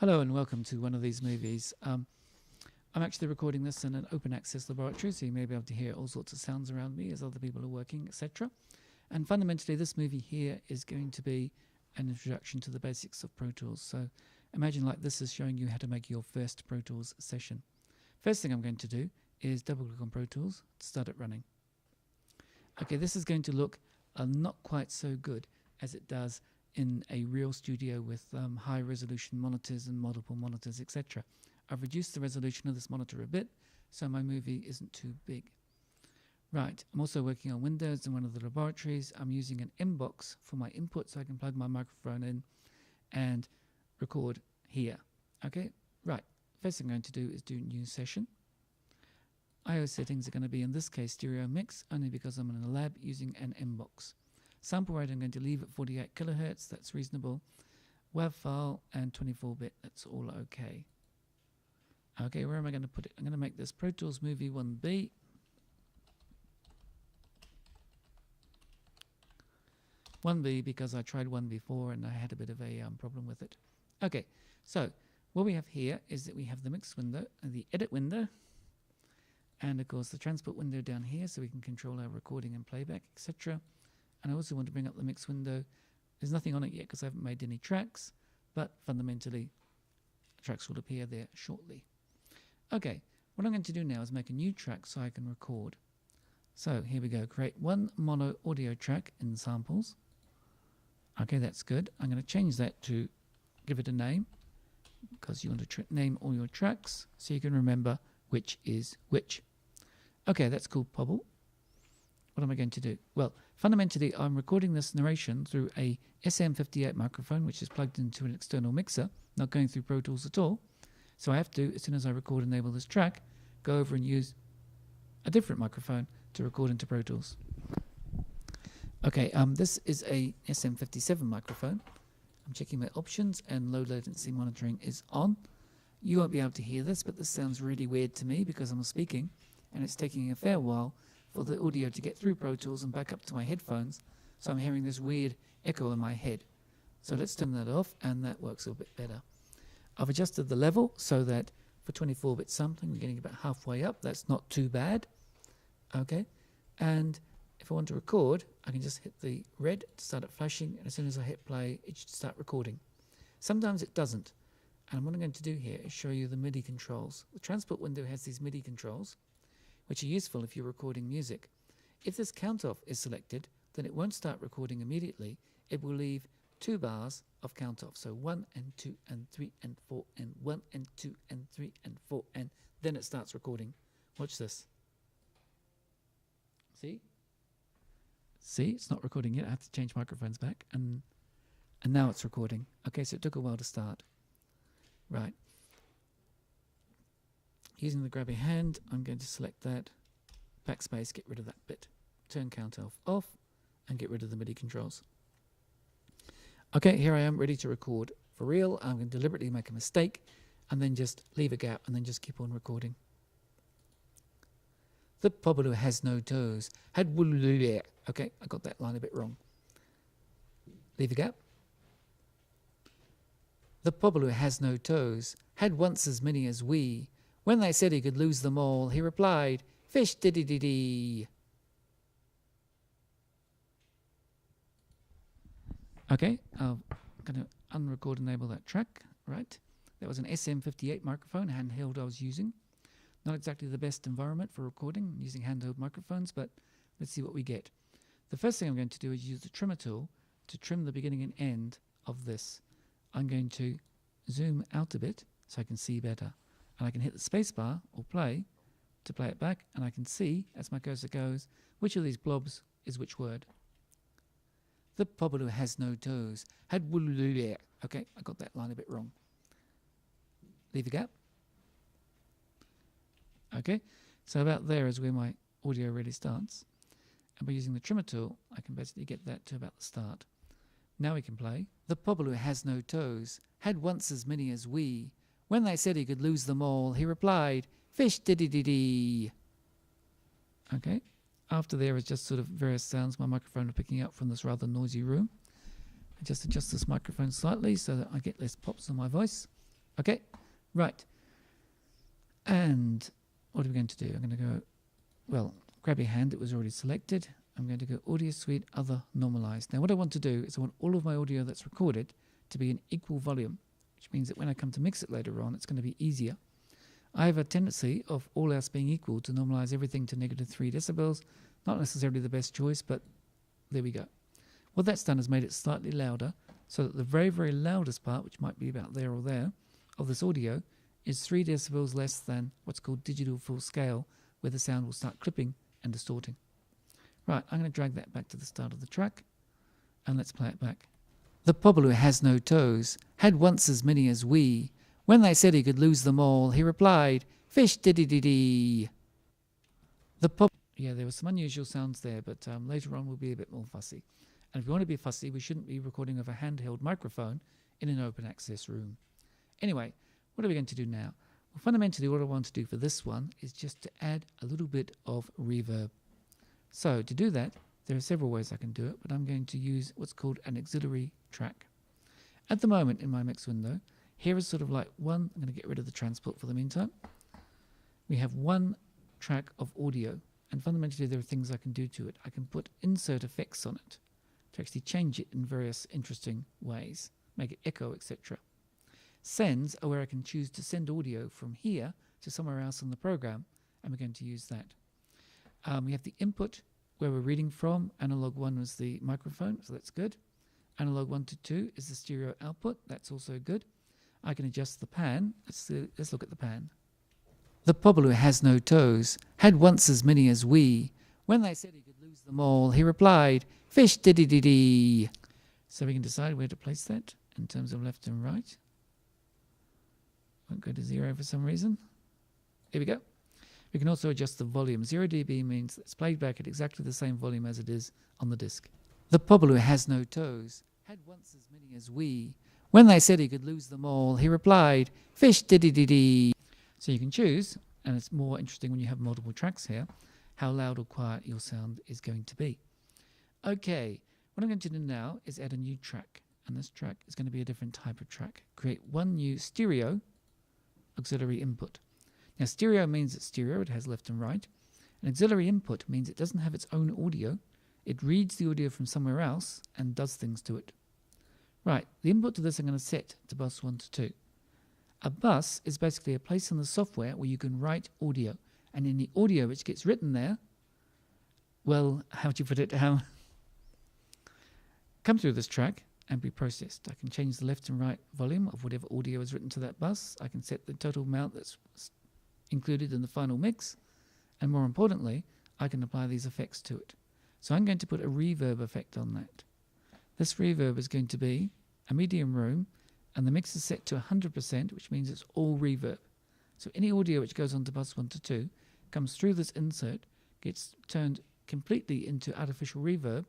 Hello and welcome to one of these movies. I'm actually recording this in an open access laboratory, so you may be able to hear all sorts of sounds around me as other people are working, etc. And fundamentally, this movie here is going to be an introduction to the basics of Pro Tools. So imagine like this is showing you how to make your first Pro Tools session. First thing I'm going to do is double click on Pro Tools to start it running. Okay, this is going to look not quite so good as it does in a real studio with high resolution monitors and multiple monitors, etc. I've reduced the resolution of this monitor a bit so my movie isn't too big. Right, I'm also working on Windows in one of the laboratories. I'm using an inbox for my input so I can plug my microphone in and record here. Okay, right, first thing I'm going to do is do new session. I/O settings are going to be, in this case, stereo mix, only because I'm in a lab using an inbox. Sample rate I'm going to leave at 48 kilohertz, that's reasonable. WAV file and 24-bit, that's all okay. Okay, where am I going to put it? I'm going to make this Pro Tools Movie 1B. Because I tried one before and I had a bit of a problem with it. Okay, so what we have here is that we have the mix window and the edit window, and of course the transport window down here so we can control our recording and playback, etc. And I also want to bring up the mix window. There's nothing on it yet because I haven't made any tracks, but fundamentally tracks will appear there shortly. Okay, what I'm going to do now is make a new track so I can record. So here we go, create one mono audio track in samples. Okay, that's good. I'm going to change that to give it a name because you want to name all your tracks so you can remember which is which. Okay, that's called Pobble. What am I going to do? Well, fundamentally, I'm recording this narration through a SM58 microphone, which is plugged into an external mixer, not going through Pro Tools at all. So I have to, as soon as I record and enable this track, go over and use a different microphone to record into Pro Tools. Okay, this is a SM57 microphone. I'm checking my options and low latency monitoring is on. You won't be able to hear this, but this sounds really weird to me because I'm speaking, and it's taking a fair while for the audio to get through Pro Tools and back up to my headphones, so I'm hearing this weird echo in my head. So let's turn that off, and that works a bit better. I've adjusted the level so that for 24-bit sampling, we're getting about halfway up. That's not too bad. Okay, and if I want to record, I can just hit the red to start it flashing, and as soon as I hit play, it should start recording. Sometimes it doesn't, and what I'm going to do here is show you the MIDI controls. The transport window has these MIDI controls, which are useful if you're recording music. If this count off is selected, then it won't start recording immediately. It will leave 2 bars of count off. So 1 and 2 and 3 and 4 and 1 and 2 and 3 and 4, and then it starts recording. Watch this. See? See, it's not recording yet. I have to change microphones back, and now it's recording. Okay, so it took a while to start. Right. Using the grabby hand, I'm going to select that, backspace, get rid of that bit, turn count off, and get rid of the MIDI controls. Okay, here I am ready to record. For real, I'm going to deliberately make a mistake, and then just leave a gap, and then just keep on recording. The pobble who has no toes had woolly. Okay, I got that line a bit wrong. Leave a gap. The pobble who has no toes had once as many as we. When they said he could lose them all, he replied, "Fish diddy-diddy." Okay, I'm going to unrecord and enable that track. Right, that was an SM58 microphone, handheld I was using. Not exactly the best environment for recording, using handheld microphones, but let's see what we get. The first thing I'm going to do is use the trimmer tool to trim the beginning and end of this. I'm going to zoom out a bit so I can see better. And I can hit the space bar or play to play it back, and I can see, as my cursor goes, which of these blobs is which word. The pobble who has no toes had woolly. Okay, I got that line a bit wrong. Leave a gap. Okay, so about there is where my audio really starts. And by using the trimmer tool, I can basically get that to about the start. Now we can play. The pobble who has no toes had once as many as we. When they said he could lose them all, he replied, "Fish diddy-diddy." Okay, after there is just sort of various sounds my microphone are picking up from this rather noisy room. I just adjust this microphone slightly so that I get less pops on my voice. Okay, right. And what are we going to do? I'm going to go, well, grab your hand. It was already selected. I'm going to go Audio Suite, Other, Normalized. Now what I want to do is I want all of my audio that's recorded to be in equal volume, which means that when I come to mix it later on, it's going to be easier. I have a tendency of all else being equal to normalize everything to -3 decibels. Not necessarily the best choice, but there we go. What that's done is made it slightly louder, so that the very, very loudest part, which might be about there or there, of this audio is 3 decibels less than what's called digital full scale, where the sound will start clipping and distorting. Right, I'm going to drag that back to the start of the track, and let's play it back. The pobble who has no toes had once as many as we. When they said he could lose them all, he replied, "Fish diddy-diddy." Yeah, there were some unusual sounds there, but later on we'll be a bit more fussy. And if we want to be fussy, we shouldn't be recording with a handheld microphone in an open access room. Anyway, what are we going to do now? Well, fundamentally what I want to do for this one is just to add a little bit of reverb. So to do that, there are several ways I can do it, but I'm going to use what's called an auxiliary track. At the moment in my mix window, here is sort of like one, I'm going to get rid of the transport for the meantime. We have one track of audio, and fundamentally there are things I can do to it. I can put insert effects on it to actually change it in various interesting ways, make it echo, etc. Sends are where I can choose to send audio from here to somewhere else in the program, and we're going to use that. We have the input where we're reading from. Analog 1 was the microphone, so that's good. Analog 1 to 2 is the stereo output, that's also good. I can adjust the pan. Let's look at the pan. The pobble who has no toes had once as many as we. When they said he could lose them all, he replied, "Fish diddy-diddy." So we can decide where to place that in terms of left and right. Won't go to 0 for some reason. Here we go. We can also adjust the volume. 0 dB means it's played back at exactly the same volume as it is on the disc. The pobble who has no toes had once as many as we. When they said he could lose them all, he replied, "Fish diddy-diddy." So you can choose, and it's more interesting when you have multiple tracks here, how loud or quiet your sound is going to be. Okay, what I'm going to do now is add a new track, and this track is going to be a different type of track. Create one new stereo auxiliary input. Now stereo means it's stereo, it has left and right. An auxiliary input means it doesn't have its own audio. It reads the audio from somewhere else and does things to it. Right, the input to this I'm going to set to bus 1 to 2. A bus is basically a place in the software where you can write audio. And in the audio which gets written there, well, how do you put it? Come through this track and be processed. I can change the left and right volume of whatever audio is written to that bus. I can set the total amount that's included in the final mix. And more importantly, I can apply these effects to it. So I'm going to put a reverb effect on that. This reverb is going to be a medium room, and the mix is set to 100%, which means it's all reverb. So any audio which goes on to bus 1 to 2 comes through this insert, gets turned completely into artificial reverb,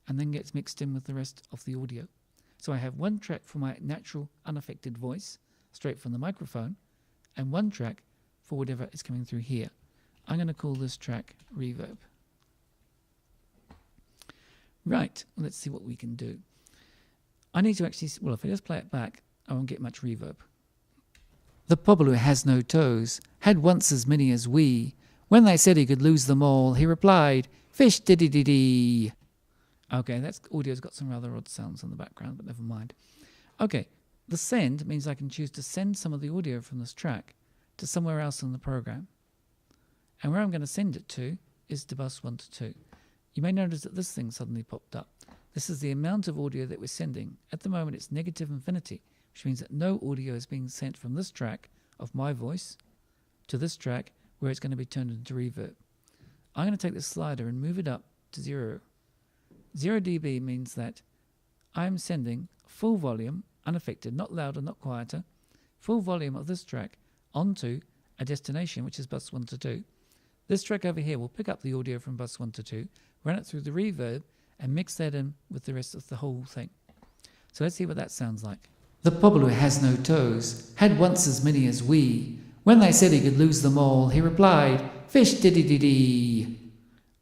and then gets mixed in with the rest of the audio. So I have one track for my natural unaffected voice, straight from the microphone, and one track for whatever is coming through here. I'm going to call this track reverb. Right, let's see what we can do. I need to actually, well, if I just play it back, I won't get much reverb. The pobble who has no toes had once as many as we. When they said he could lose them all, he replied, "Fish diddy-diddy." Okay, that audio's got some rather odd sounds in the background, but never mind. Okay, the send means I can choose to send some of the audio from this track to somewhere else in the program. And where I'm going to send it to is to bus 1 to 2. You may notice that this thing suddenly popped up. This is the amount of audio that we're sending. At the moment it's negative infinity, which means that no audio is being sent from this track of my voice to this track where it's going to be turned into reverb. I'm going to take this slider and move it up to 0. 0 dB means that I'm sending full volume, unaffected, not louder, not quieter, full volume of this track onto a destination, which is bus 1 to 2. This track over here will pick up the audio from bus 1 to 2, run it through the reverb, and mix that in with the rest of the whole thing. So let's see what that sounds like. The pobble who has no toes had once as many as we. When they said he could lose them all, he replied, "Fish diddy-diddy."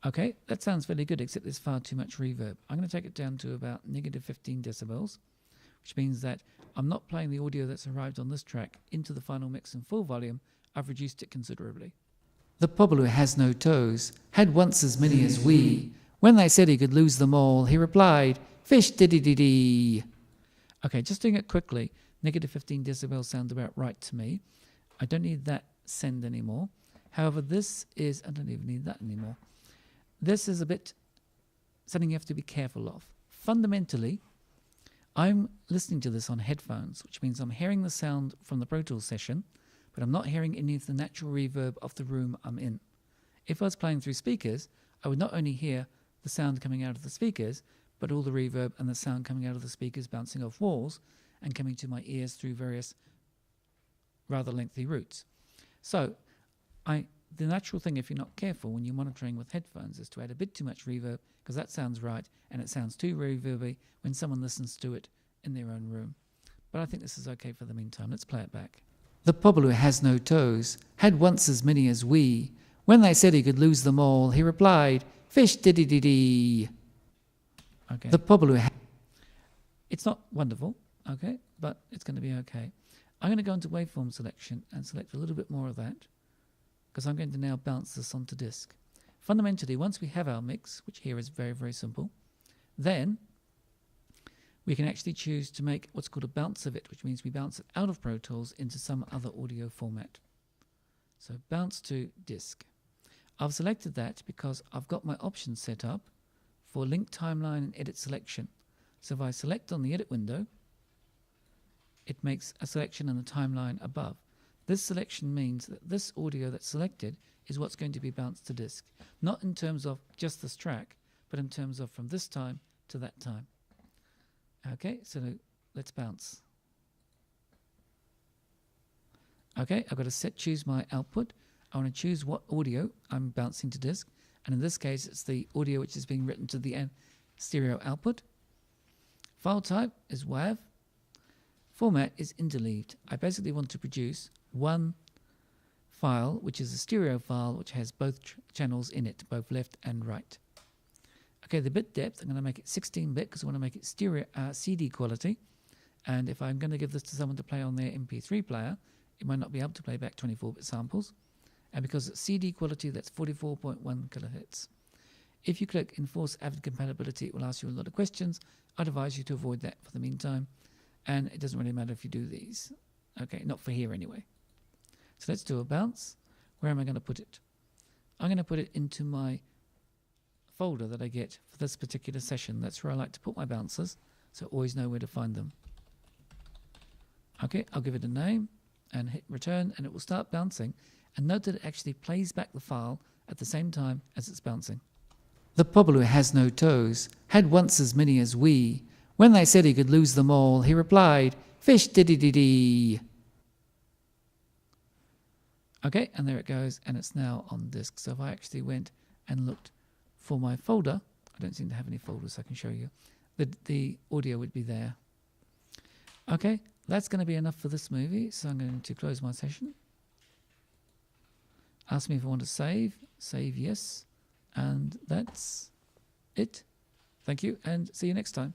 Okay, that sounds fairly good, except there's far too much reverb. I'm going to take it down to about -15 decibels. which means that I'm not playing the audio that's arrived on this track into the final mix in full volume. I've reduced it considerably. The pobble who has no toes had once as many as we. When they said he could lose them all, he replied, "Fish diddy-diddy." Okay, just doing it quickly. Negative 15 decibels sound about right to me. I don't need that send anymore. However, this is, I don't even need that anymore. This is a bit something you have to be careful of. Fundamentally, I'm listening to this on headphones, which means I'm hearing the sound from the Pro Tools session, but I'm not hearing any of the natural reverb of the room I'm in. If I was playing through speakers, I would not only hear the sound coming out of the speakers, but all the reverb and the sound coming out of the speakers bouncing off walls and coming to my ears through various rather lengthy routes. So the natural thing, if you're not careful when you're monitoring with headphones, is to add a bit too much reverb, because that sounds right, and it sounds too reverby when someone listens to it in their own room. But I think this is okay for the meantime. Let's play it back. The pobble who has no toes had once as many as we. When they said he could lose them all, he replied, "Fish diddy-diddy." Okay. The pobble who it's not wonderful, okay, but it's going to be okay. I'm going to go into waveform selection and select a little bit more of that, because I'm going to now bounce this onto disk. Fundamentally, once we have our mix, which here is very, very simple, then we can actually choose to make what's called a bounce of it, which means we bounce it out of Pro Tools into some other audio format. So bounce to disk. I've selected that because I've got my options set up for link timeline and edit selection. So if I select on the edit window, it makes a selection in the timeline above. This selection means that this audio that's selected is what's going to be bounced to disk, not in terms of just this track, but in terms of from this time to that time. Okay, so let's bounce. Okay, I've got to choose my output. I want to choose what audio I'm bouncing to disk, and in this case it's the audio which is being written to the stereo output. File type is WAV. Format is interleaved. I basically want to produce one file which is a stereo file which has both channels in it, both left and right. Okay, the bit depth, I'm going to make it 16-bit because I want to make it stereo CD quality, and if I'm going to give this to someone to play on their MP3 player, it might not be able to play back 24-bit samples, and because it's CD quality, that's 44.1 kilohertz. If you click Enforce Avid Compatibility, it will ask you a lot of questions. I'd advise you to avoid that for the meantime, and it doesn't really matter if you do these. Okay, not for here anyway. So let's do a bounce. Where am I going to put it? I'm going to put it into my folder that I get for this particular session. That's where I like to put my bouncers, so I always know where to find them. Okay, I'll give it a name and hit return, and it will start bouncing. And note that it actually plays back the file at the same time as it's bouncing. The pobble who has no toes had once as many as we. When they said he could lose them all, he replied, "Fish diddy-diddy." Okay, and there it goes, and it's now on disk. So if I actually went and looked for my folder, I don't seem to have any folders I can show you, the audio would be there. Okay, that's going to be enough for this movie, so I'm going to close my session. Ask me if I want to save yes, and that's it. Thank you, and see you next time.